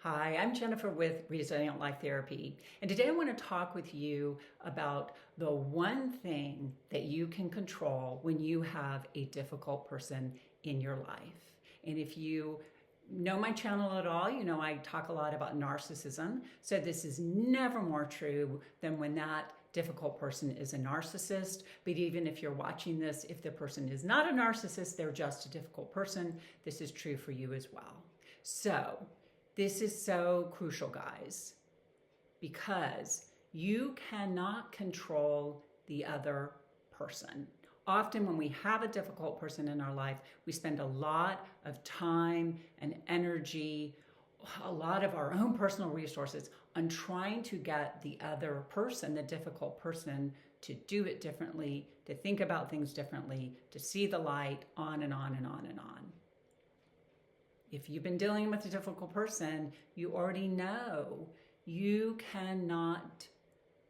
Hi, I'm Jennifer with Resilient Life Therapy, and today I want to talk with you about the one thing that you can control when you have a difficult person in your life. And if you know my channel at all, you know I talk a lot about narcissism, so this is never more true than when that difficult person is a narcissist. But even if you're watching this, if the person is not a narcissist, they're just a difficult person, this is true for you as well. So this is so crucial, guys, because you cannot control the other person. Often when we have a difficult person in our life, we spend a lot of time and energy, a lot of our own personal resources on trying to get the other person, the difficult person, to do it differently, to think about things differently, to see the light, on and on and on and on. If you've been dealing with a difficult person, you already know you cannot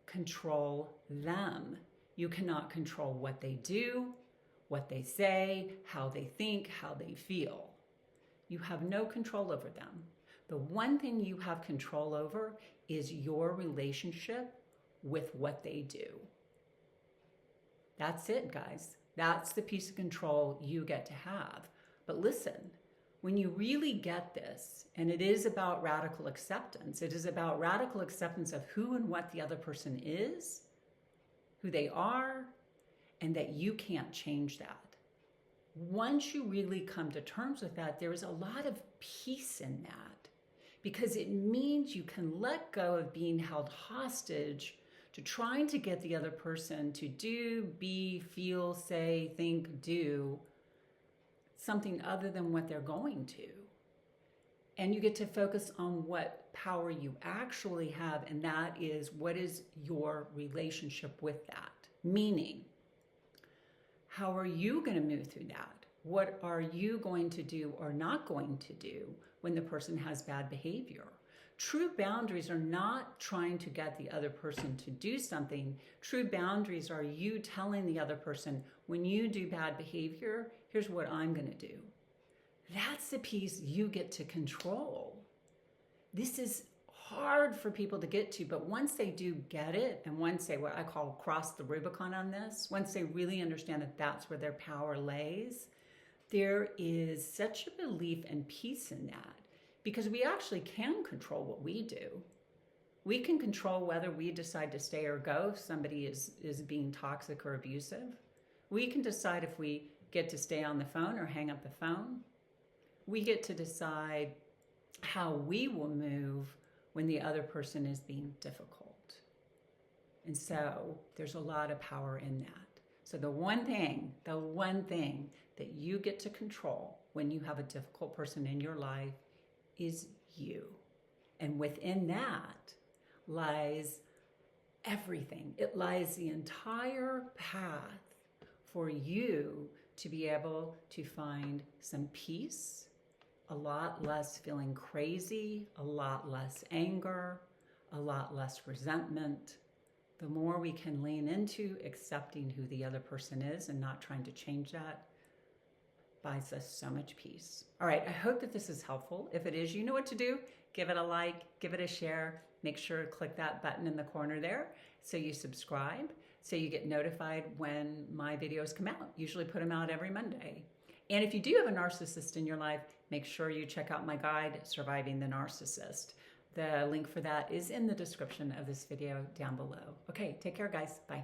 control them. You cannot control what they do, what they say, how they think, how they feel. You have no control over them. The one thing you have control over is your relationship with what they do. That's it, guys. That's the piece of control you get to have. But listen, when you really get this, and it is about radical acceptance, it is about radical acceptance of who and what the other person is, who they are, and that you can't change that. Once you really come to terms with that, there is a lot of peace in that, because it means you can let go of being held hostage to trying to get the other person to do, be, feel, say, think, do something other than what they're going to. And you get to focus on what power you actually have, and that is, what is your relationship with that? Meaning, how are you going to move through that? What are you going to do or not going to do when the person has bad behavior? True boundaries are not trying to get the other person to do something. True boundaries are you telling the other person, when you do bad behavior, here's what I'm going to do. That's the piece you get to control. This is hard for people to get to, but once they do get it, and once they, what I call, cross the Rubicon on this, once they really understand that that's where their power lays, there is such a belief and peace in that. Because we actually can control what we do. We can control whether we decide to stay or go if somebody is being toxic or abusive. We can decide if we get to stay on the phone or hang up the phone. We get to decide how we will move when the other person is being difficult. And so there's a lot of power in that. So the one thing that you get to control when you have a difficult person in your life is you. And within that lies everything. It lies the entire path for you to be able to find some peace, a lot less feeling crazy, a lot less anger, a lot less resentment. The more we can lean into accepting who the other person is and not trying to change that, buys us so much peace. All right, I hope that this is helpful. If it is, you know what to do. Give it a like, give it a share. Make sure to click that button in the corner there so you subscribe, so you get notified when my videos come out. Usually put them out every Monday. And if you do have a narcissist in your life, make sure you check out my guide, Surviving the Narcissist. The link for that is in the description of this video down below. Okay, take care, guys. Bye.